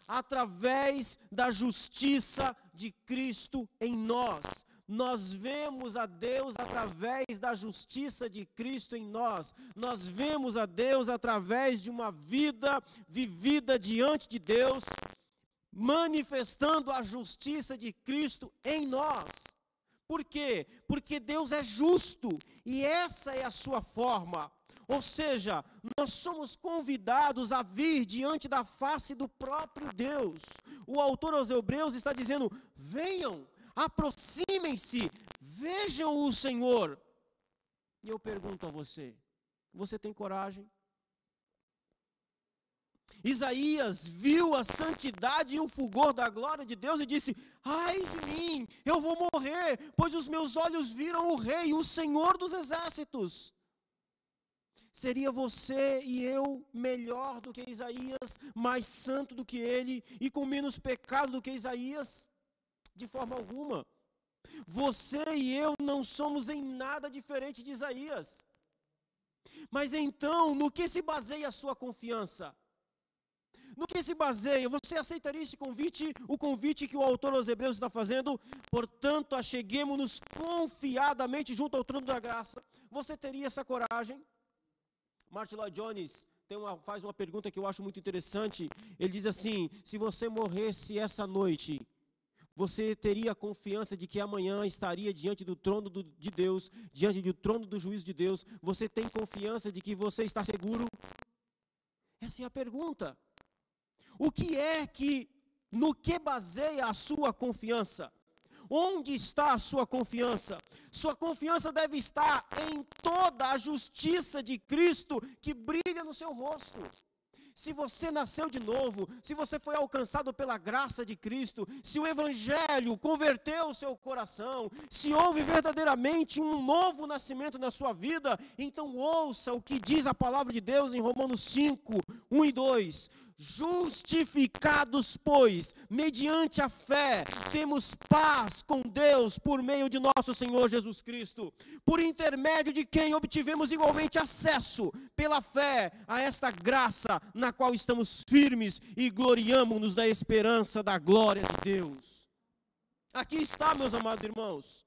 através da justiça de Cristo em nós. Nós vemos a Deus através da justiça de Cristo em nós. Nós vemos a Deus através de uma vida vivida diante de Deus, manifestando a justiça de Cristo em nós. Por quê? Porque Deus é justo e essa é a sua forma. Ou seja, nós somos convidados a vir diante da face do próprio Deus. O autor aos Hebreus está dizendo: venham, aproximem-se, vejam o Senhor. E eu pergunto a você, você tem coragem? Isaías viu a santidade e o fulgor da glória de Deus e disse: ai de mim, eu vou morrer, pois os meus olhos viram o Rei, o Senhor dos exércitos. Seria você e eu melhor do que Isaías, mais santo do que ele e com menos pecado do que Isaías? De forma alguma. Você e eu não somos em nada diferente de Isaías. Mas então, no que se baseia a sua confiança? No que se baseia? Você aceitaria esse convite? O convite que o autor aos Hebreus está fazendo? Portanto, acheguemo-nos confiadamente junto ao trono da graça. Você teria essa coragem? Martin Lloyd Jones faz uma pergunta que eu acho muito interessante. Ele diz assim: se você morresse essa noite, você teria a confiança de que amanhã estaria diante do trono de Deus, diante do trono do juízo de Deus? Você tem confiança de que você está seguro? Essa é a pergunta. O que é que, no que baseia a sua confiança? Onde está a sua confiança? Sua confiança deve estar em toda a justiça de Cristo que brilha no seu rosto. Se você nasceu de novo, se você foi alcançado pela graça de Cristo, se o Evangelho converteu o seu coração, se houve verdadeiramente um novo nascimento na sua vida, então ouça o que diz a palavra de Deus em Romanos 5, 1 e 2. Justificados, pois, mediante a fé, temos paz com Deus por meio de nosso Senhor Jesus Cristo, por intermédio de quem obtivemos igualmente acesso, pela fé, a esta graça na qual estamos firmes e gloriamo-nos da esperança da glória de Deus. Aqui está, meus amados irmãos.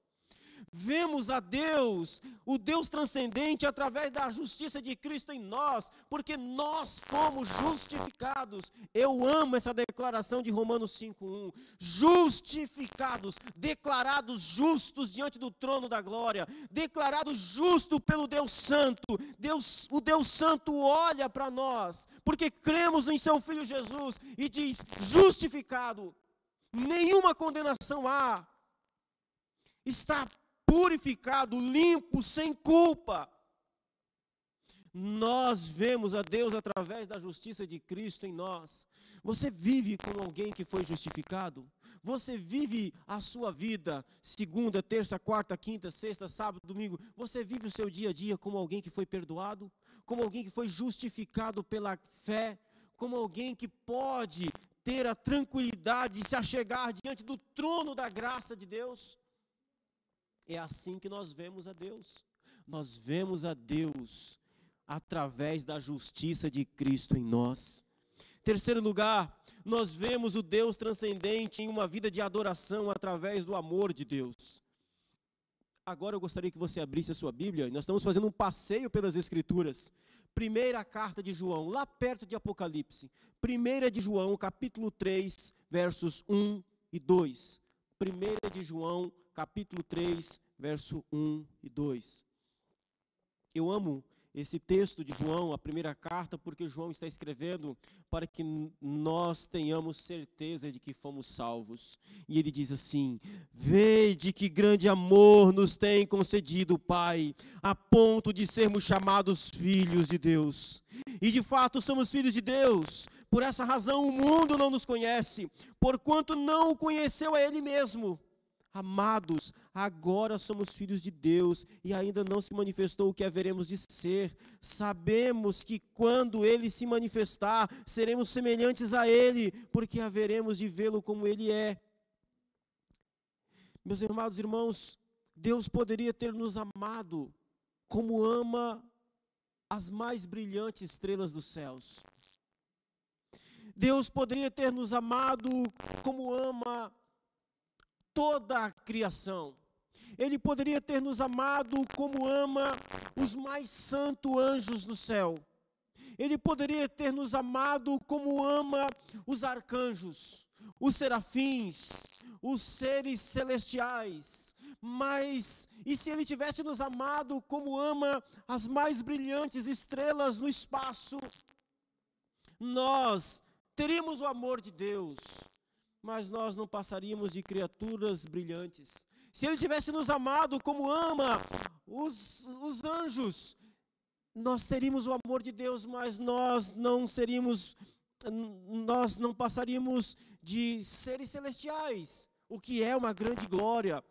Vemos a Deus, o Deus transcendente, através da justiça de Cristo em nós, porque nós fomos justificados. Eu amo essa declaração de Romanos 5:1. Justificados, declarados justos diante do trono da glória, declarados justos pelo Deus Santo. O Deus Santo olha para nós, porque cremos em seu Filho Jesus, e diz: justificado, nenhuma condenação há, está purificado, limpo, sem culpa. Nós vemos a Deus através da justiça de Cristo em nós. Você vive como alguém que foi justificado? Você vive a sua vida, segunda, terça, quarta, quinta, sexta, sábado, domingo? Você vive o seu dia a dia como alguém que foi perdoado? Como alguém que foi justificado pela fé? Como alguém que pode ter a tranquilidade de se achegar diante do trono da graça de Deus? É assim que nós vemos a Deus. Nós vemos a Deus através da justiça de Cristo em nós. Terceiro lugar, nós vemos o Deus transcendente em uma vida de adoração através do amor de Deus. Agora eu gostaria que você abrisse a sua Bíblia, e nós estamos fazendo um passeio pelas Escrituras. Primeira carta de João, lá perto de Apocalipse. Primeira de João, capítulo 3, versos 1 e 2. Primeira de João, capítulo 3, verso 1 e 2. Eu amo esse texto de João, a primeira carta, porque João está escrevendo para que nós tenhamos certeza de que fomos salvos. E ele diz assim: vede que grande amor nos tem concedido o Pai, a ponto de sermos chamados filhos de Deus. E de fato somos filhos de Deus. Por essa razão o mundo não nos conhece, porquanto não o conheceu a Ele mesmo. Amados, agora somos filhos de Deus e ainda não se manifestou o que haveremos de ser. Sabemos que quando Ele se manifestar, seremos semelhantes a Ele, porque haveremos de vê-lo como Ele é. Meus amados irmãos, Deus poderia ter nos amado como ama as mais brilhantes estrelas dos céus. Deus poderia ter nos amado como ama toda a criação. Ele poderia ter nos amado como ama os mais santos anjos no céu. Ele poderia ter nos amado como ama os arcanjos, os serafins, os seres celestiais. Mas, e se Ele tivesse nos amado como ama as mais brilhantes estrelas no espaço, nós teríamos o amor de Deus, mas nós não passaríamos de criaturas brilhantes. Se Ele tivesse nos amado como ama os anjos, nós teríamos o amor de Deus, mas nós não passaríamos de seres celestiais, o que é uma grande glória.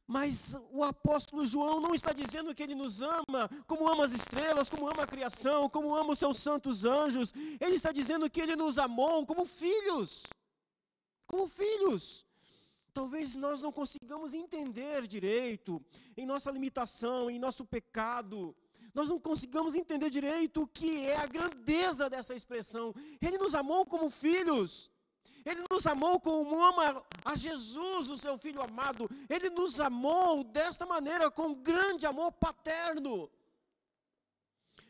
Mas o apóstolo João não está dizendo que ele nos ama como ama as estrelas, como ama a criação, como ama os seus santos anjos. Ele está dizendo que ele nos amou como filhos. Como filhos. Talvez nós não consigamos entender direito, em nossa limitação, em nosso pecado, nós não consigamos entender direito o que é a grandeza dessa expressão. Ele nos amou como filhos. Ele nos amou como ama a Jesus, o seu Filho amado. Ele nos amou desta maneira, com grande amor paterno.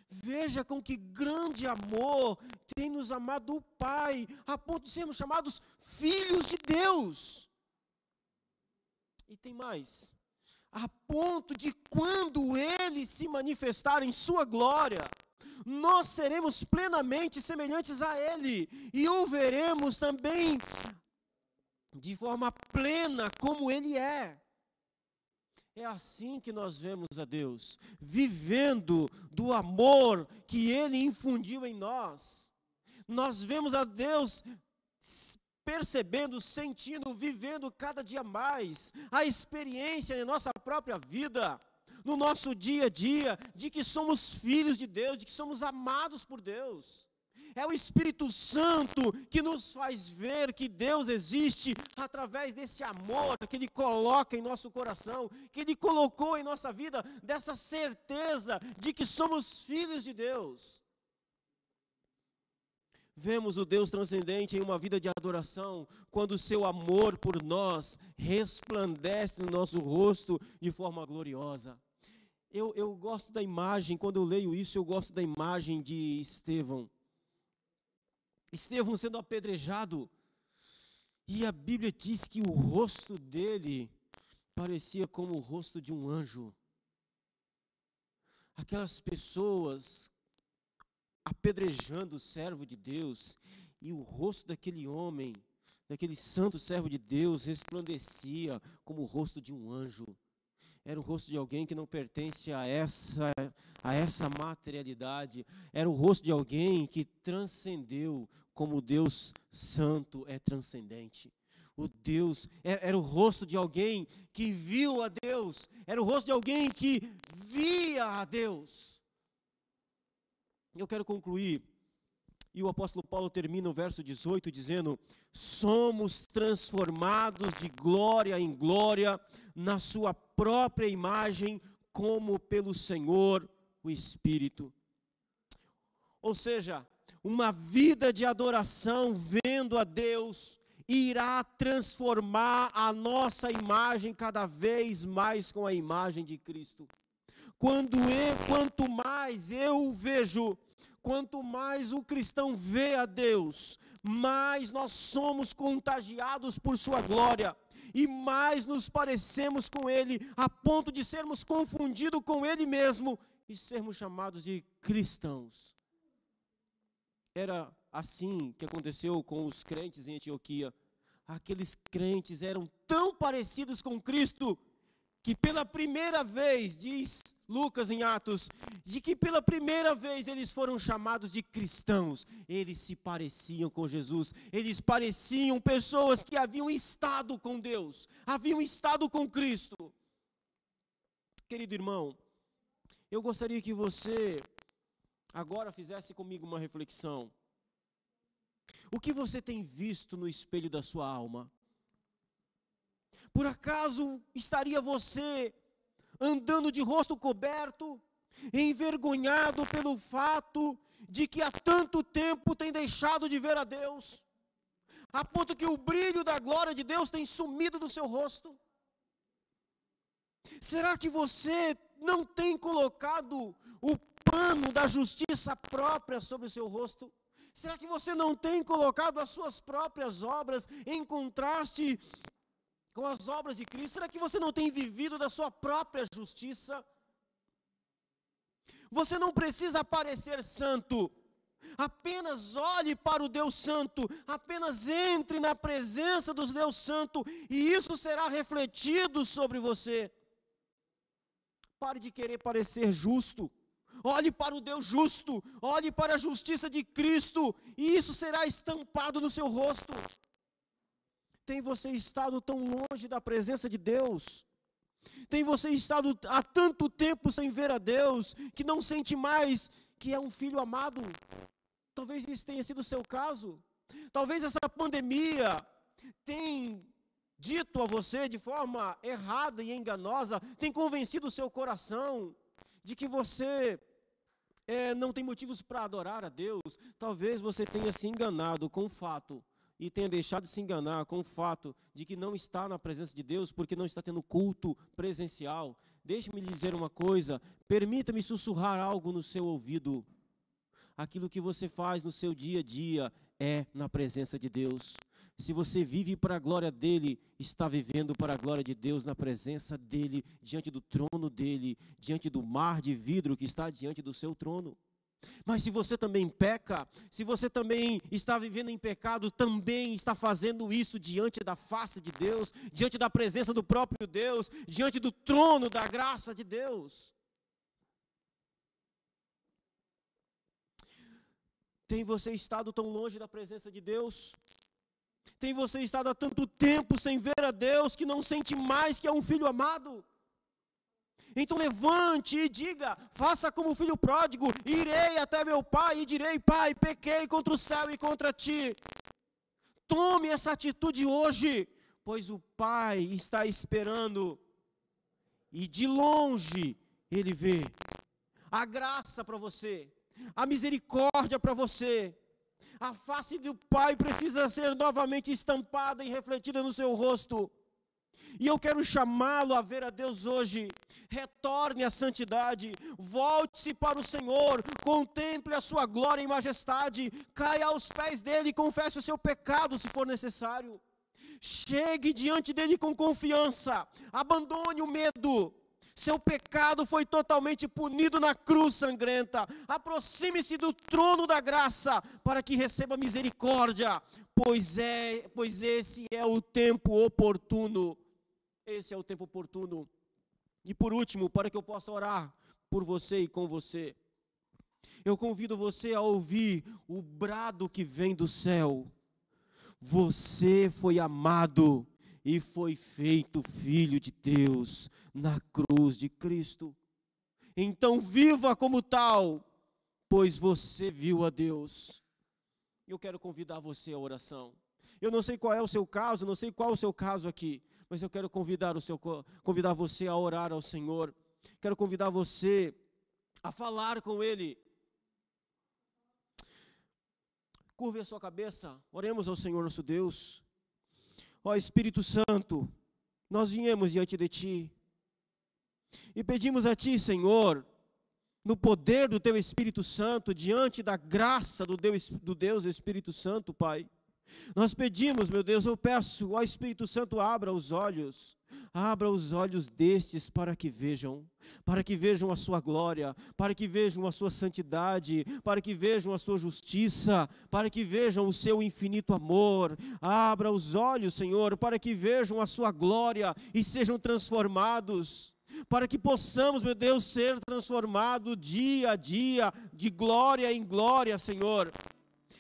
Veja com que grande amor tem nos amado o Pai, a ponto de sermos chamados filhos de Deus. E tem mais, a ponto de quando Ele se manifestar em sua glória, nós seremos plenamente semelhantes a Ele e o veremos também de forma plena como Ele é. É assim que nós vemos a Deus, vivendo do amor que Ele infundiu em nós. Nós vemos a Deus percebendo, sentindo, vivendo cada dia mais a experiência em nossa própria vida, no nosso dia a dia, de que somos filhos de Deus, de que somos amados por Deus. É o Espírito Santo que nos faz ver que Deus existe através desse amor que Ele coloca em nosso coração, que Ele colocou em nossa vida, dessa certeza de que somos filhos de Deus. Vemos o Deus transcendente em uma vida de adoração, quando o seu amor por nós resplandece no nosso rosto de forma gloriosa. Eu gosto da imagem, quando eu leio isso, eu gosto da imagem de Estevão. Estevão sendo apedrejado, e a Bíblia diz que o rosto dele parecia como o rosto de um anjo. Aquelas pessoas apedrejando o servo de Deus, e o rosto daquele homem, daquele santo servo de Deus, resplandecia como o rosto de um anjo. Era o rosto de alguém que não pertence a essa materialidade. Era o rosto de alguém que transcendeu, como o Deus santo é transcendente. Era o rosto de alguém que viu a Deus. Era o rosto de alguém que via a Deus. Eu quero concluir, e o apóstolo Paulo termina o verso 18 dizendo: somos transformados de glória em glória na sua própria imagem, como pelo Senhor o Espírito. Ou seja, uma vida de adoração vendo a Deus irá transformar a nossa imagem cada vez mais com a imagem de Cristo. Quanto mais eu vejo, quanto mais o cristão vê a Deus, mais nós somos contagiados por sua glória e mais nos parecemos com Ele, a ponto de sermos confundidos com Ele mesmo, e sermos chamados de cristãos. Era assim que aconteceu com os crentes em Antioquia. Aqueles crentes eram tão parecidos com Cristo, que pela primeira vez, diz Lucas em Atos, de que pela primeira vez eles foram chamados de cristãos. Eles se pareciam com Jesus, eles pareciam pessoas que haviam estado com Deus, haviam estado com Cristo. Querido irmão, eu gostaria que você agora fizesse comigo uma reflexão. O que você tem visto no espelho da sua alma? Por acaso estaria você andando de rosto coberto, envergonhado pelo fato de que há tanto tempo tem deixado de ver a Deus, a ponto que o brilho da glória de Deus tem sumido do seu rosto? Será que você não tem colocado o pano da justiça própria sobre o seu rosto? Será que você não tem colocado as suas próprias obras em contraste com as obras de Cristo? Será que você não tem vivido da sua própria justiça? Você não precisa parecer santo. Apenas olhe para o Deus Santo, apenas entre na presença do Deus Santo, e isso será refletido sobre você. Pare de querer parecer justo. Olhe para o Deus justo, olhe para a justiça de Cristo, e isso será estampado no seu rosto. Tem você estado tão longe da presença de Deus? Tem você estado há tanto tempo sem ver a Deus, que não sente mais que é um filho amado? Talvez isso tenha sido o seu caso. Talvez essa pandemia tenha dito a você de forma errada e enganosa, tem convencido o seu coração de que você não tem motivos para adorar a Deus. Talvez você tenha se enganado com o fato, e tenha deixado de se enganar com o fato de que não está na presença de Deus, porque não está tendo culto presencial. Deixe-me lhe dizer uma coisa, permita-me sussurrar algo no seu ouvido. Aquilo que você faz no seu dia a dia é na presença de Deus. Se você vive para a glória dEle, está vivendo para a glória de Deus, na presença dEle, diante do trono dEle, diante do mar de vidro que está diante do seu trono. Mas se você também peca, se você também está vivendo em pecado, também está fazendo isso diante da face de Deus, diante da presença do próprio Deus, diante do trono da graça de Deus. Tem você estado tão longe da presença de Deus? Tem você estado há tanto tempo sem ver a Deus que não sente mais que é um filho amado? Então levante e diga, faça como o filho pródigo, irei até meu pai e direi, pai, pequei contra o céu e contra ti. Tome essa atitude hoje, pois o pai está esperando e de longe ele vê a graça para você, a misericórdia para você. A face do pai precisa ser novamente estampada e refletida no seu rosto. E eu quero chamá-lo a ver a Deus hoje. Retorne à santidade, volte-se para o Senhor, contemple a sua glória e majestade, caia aos pés dele e confesse o seu pecado se for necessário. Chegue diante dele com confiança, abandone o medo. Seu pecado foi totalmente punido na cruz sangrenta. Aproxime-se do trono da graça para que receba misericórdia, pois esse é o tempo oportuno. Esse é o tempo oportuno. E por último, para que eu possa orar por você e com você, eu convido você a ouvir o brado que vem do céu. Você foi amado e foi feito filho de Deus na cruz de Cristo. Então viva como tal, pois você viu a Deus. Eu quero convidar você à oração. Eu não sei qual é o seu caso, não sei qual é o seu caso aqui, mas eu quero convidar você a orar ao Senhor. Quero convidar você a falar com Ele. Curve a sua cabeça, oremos ao Senhor nosso Deus. Ó Espírito Santo, nós viemos diante de Ti e pedimos a Ti, Senhor, no poder do Teu Espírito Santo, diante da graça do Deus Espírito Santo, Pai, Nós pedimos, meu Deus, eu peço, ó Espírito Santo, abra os olhos destes para que vejam a sua glória, para que vejam a sua santidade, para que vejam a sua justiça, para que vejam o seu infinito amor. Abra os olhos, Senhor, para que vejam a sua glória e sejam transformados, para que possamos, meu Deus, ser transformados dia a dia, de glória em glória, Senhor.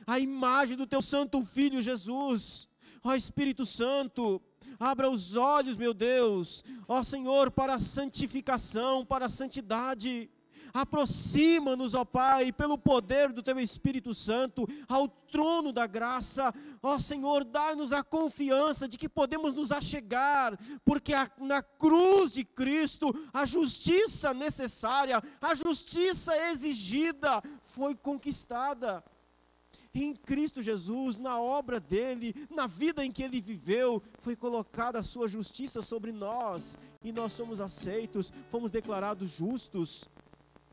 A imagem do teu santo Filho Jesus. Ó Espírito Santo, abra os olhos, meu Deus, ó Senhor, para a santificação, para a santidade. Aproxima-nos, ó Pai, pelo poder do teu Espírito Santo, ao trono da graça. Ó Senhor, dá-nos a confiança de que podemos nos achegar, porque na cruz de Cristo, a justiça necessária, a justiça exigida, foi conquistada. Em Cristo Jesus, na obra dele, na vida em que ele viveu, foi colocada a sua justiça sobre nós, e nós somos aceitos, fomos declarados justos.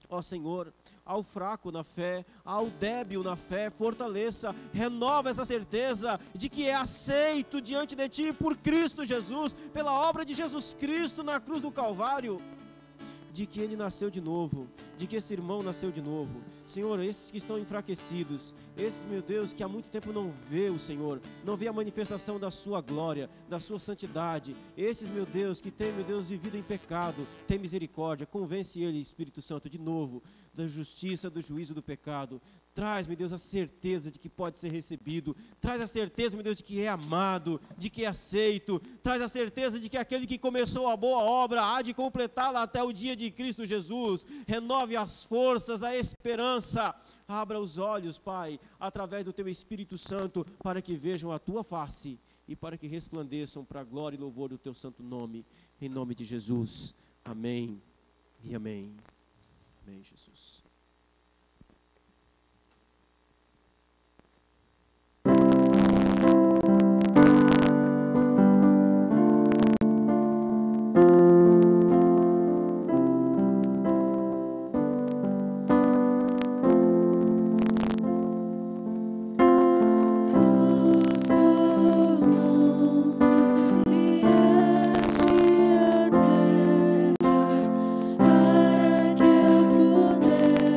Ó Senhor, ao fraco na fé, ao débil na fé, fortaleça, renova essa certeza de que é aceito diante de ti por Cristo Jesus, pela obra de Jesus Cristo na cruz do Calvário. De que ele nasceu de novo, de que esse irmão nasceu de novo. Senhor, esses que estão enfraquecidos, esses, meu Deus, que há muito tempo não vê o Senhor, não vê a manifestação da sua glória, da sua santidade, esses, meu Deus, que têm, meu Deus, vivido em pecado, tem misericórdia, convence ele, Espírito Santo, de novo, da justiça, do juízo do pecado. Traz, meu Deus, a certeza de que pode ser recebido. Traz a certeza, meu Deus, de que é amado, de que é aceito. Traz a certeza de que aquele que começou a boa obra há de completá-la até o dia de Cristo Jesus. Renove as forças, a esperança. Abra os olhos, Pai, através do teu Espírito Santo, para que vejam a tua face e para que resplandeçam para a glória e louvor do teu santo nome. Em nome de Jesus. Amém e amém. Amém, Jesus. Para que eu pudesse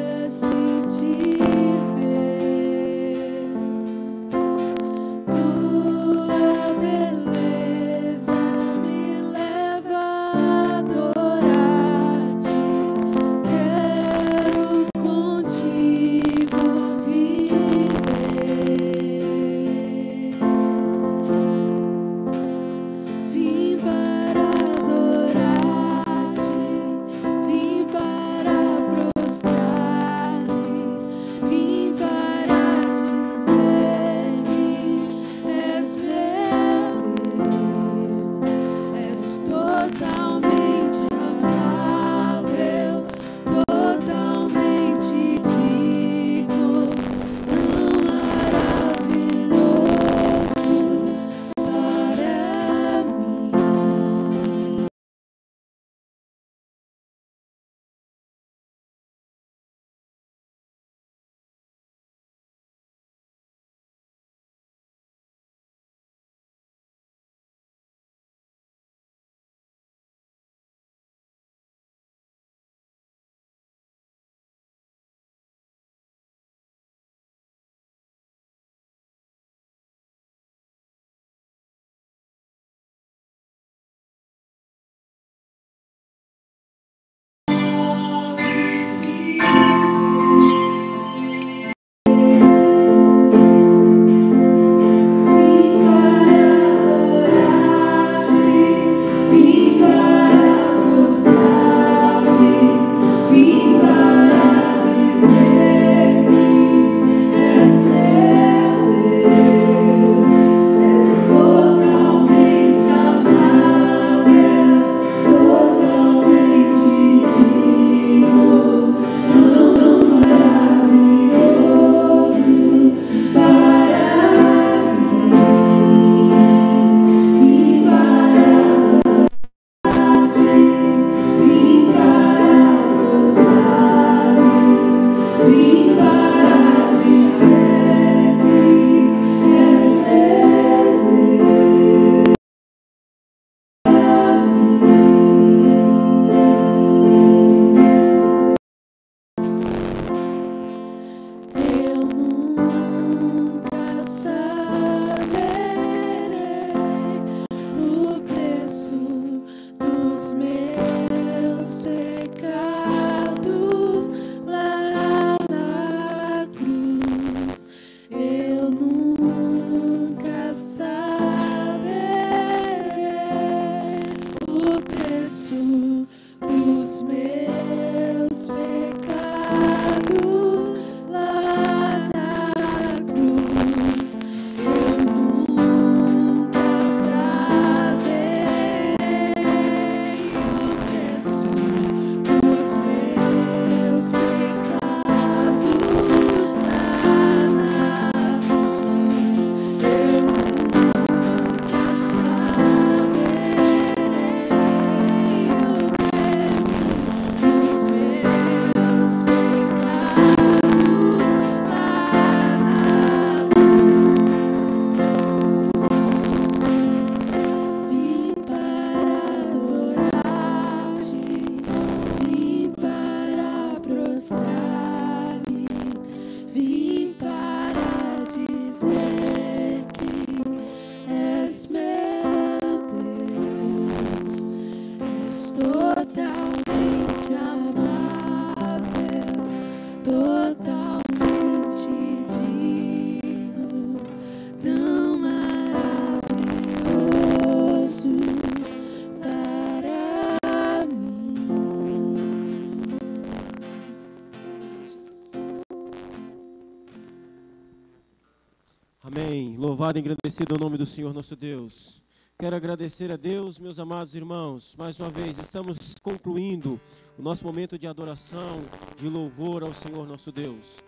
Louvado e engrandecido o nome do Senhor nosso Deus. Quero agradecer a Deus, meus amados irmãos. Mais uma vez, estamos concluindo o nosso momento de adoração, de louvor ao Senhor nosso Deus.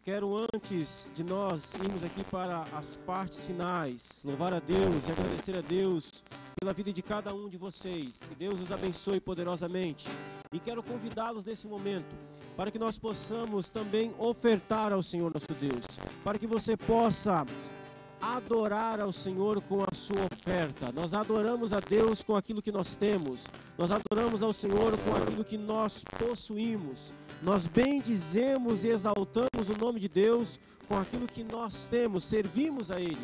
Quero, antes de nós irmos aqui para as partes finais, louvar a Deus e agradecer a Deus pela vida de cada um de vocês. Que Deus os abençoe poderosamente. E quero convidá-los nesse momento para que nós possamos também ofertar ao Senhor nosso Deus, para que você possa adorar ao Senhor com a sua oferta. Nós adoramos a Deus com aquilo que nós temos. Nós adoramos ao Senhor com aquilo que nós possuímos. Nós bendizemos e exaltamos o nome de Deus com aquilo que nós temos. Servimos a Ele.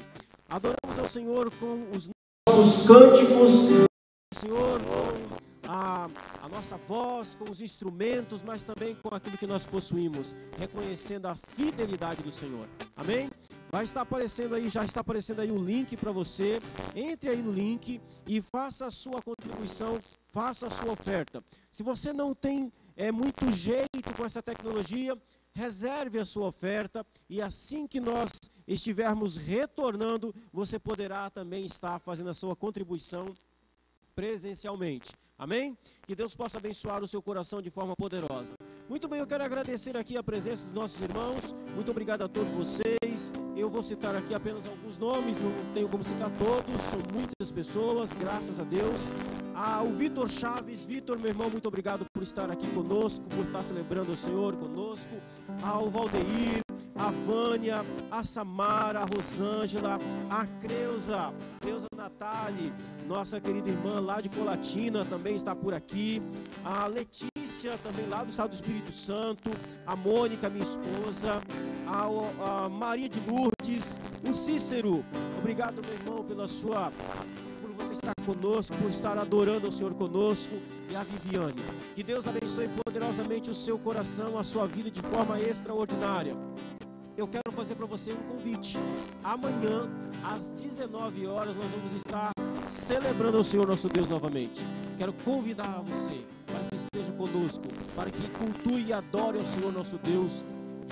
Adoramos ao Senhor com os nossos cânticos, Senhor, com a nossa voz, com os instrumentos, mas também com aquilo que nós possuímos, reconhecendo a fidelidade do Senhor. Amém? Vai estar aparecendo aí, já está aparecendo aí o link para você. Entre aí no link e faça a sua contribuição, faça a sua oferta. Se você não tem muito jeito com essa tecnologia, reserve a sua oferta e assim que nós estivermos retornando, você poderá também estar fazendo a sua contribuição presencialmente. Amém? Que Deus possa abençoar o seu coração de forma poderosa. Muito bem, eu quero agradecer aqui a presença dos nossos irmãos. Muito obrigado a todos vocês. Eu vou citar aqui apenas alguns nomes, não tenho como citar todos, são muitas pessoas, graças a Deus. O Vitor Chaves, Vitor, meu irmão, muito obrigado por estar aqui conosco, por estar celebrando o Senhor conosco. Ao Valdeir, a Vânia, a Samara, a Rosângela, a Creuza Natali, nossa querida irmã lá de Colatina também está por aqui, a Letícia também lá do estado do Espírito Santo, a Mônica, minha esposa, a Maria de Lourdes, o Cícero, obrigado meu irmão por você estar conosco, por estar adorando ao Senhor conosco, e a Viviane. Que Deus abençoe poderosamente o seu coração, a sua vida de forma extraordinária. Eu quero fazer para você um convite. Amanhã, às 19 horas, nós vamos estar celebrando ao Senhor nosso Deus novamente. Quero convidar você para que esteja conosco, para que cultue e adore ao Senhor nosso Deus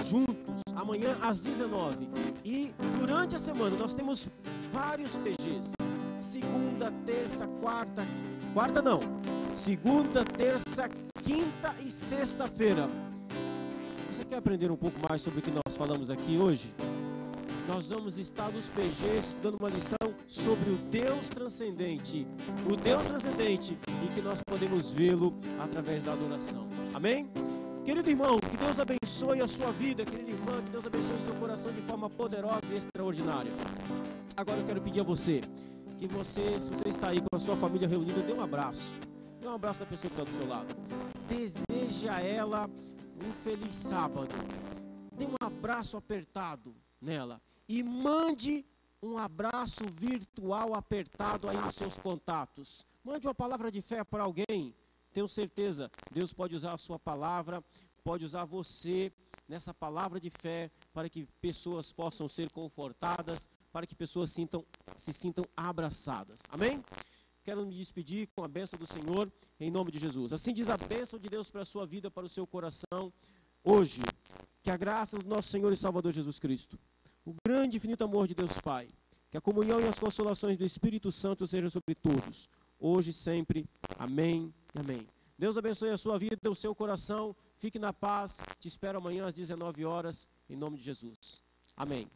juntos. Amanhã, às 19. E durante a semana, nós temos vários PGs. Segunda, terça, segunda, terça, quinta e sexta-feira. Você quer aprender um pouco mais sobre o que nós falamos aqui hoje? Nós vamos estar nos PGs dando uma lição sobre o Deus transcendente. O Deus transcendente e que nós podemos vê-lo através da adoração. Amém? Querido irmão, que Deus abençoe a sua vida. Querida irmã, que Deus abençoe o seu coração de forma poderosa e extraordinária. Agora eu quero pedir a você, que você, se você está aí com a sua família reunida, dê um abraço. Dê um abraço da pessoa que está do seu lado. Deseje a ela um feliz sábado. Dê um abraço apertado nela. E mande um abraço virtual apertado aí nos seus contatos. Mande uma palavra de fé para alguém. Tenho certeza, Deus pode usar a sua palavra, pode usar você nessa palavra de fé para que pessoas possam ser confortadas, para que pessoas se sintam abraçadas. Amém? Quero me despedir com a bênção do Senhor, em nome de Jesus. Assim diz a bênção de Deus para a sua vida, para o seu coração, hoje. Que a graça do nosso Senhor e Salvador Jesus Cristo, o grande e infinito amor de Deus Pai, que a comunhão e as consolações do Espírito Santo sejam sobre todos, hoje e sempre. Amém e amém. Deus abençoe a sua vida, o seu coração. Fique na paz. Te espero amanhã às 19 horas, em nome de Jesus. Amém.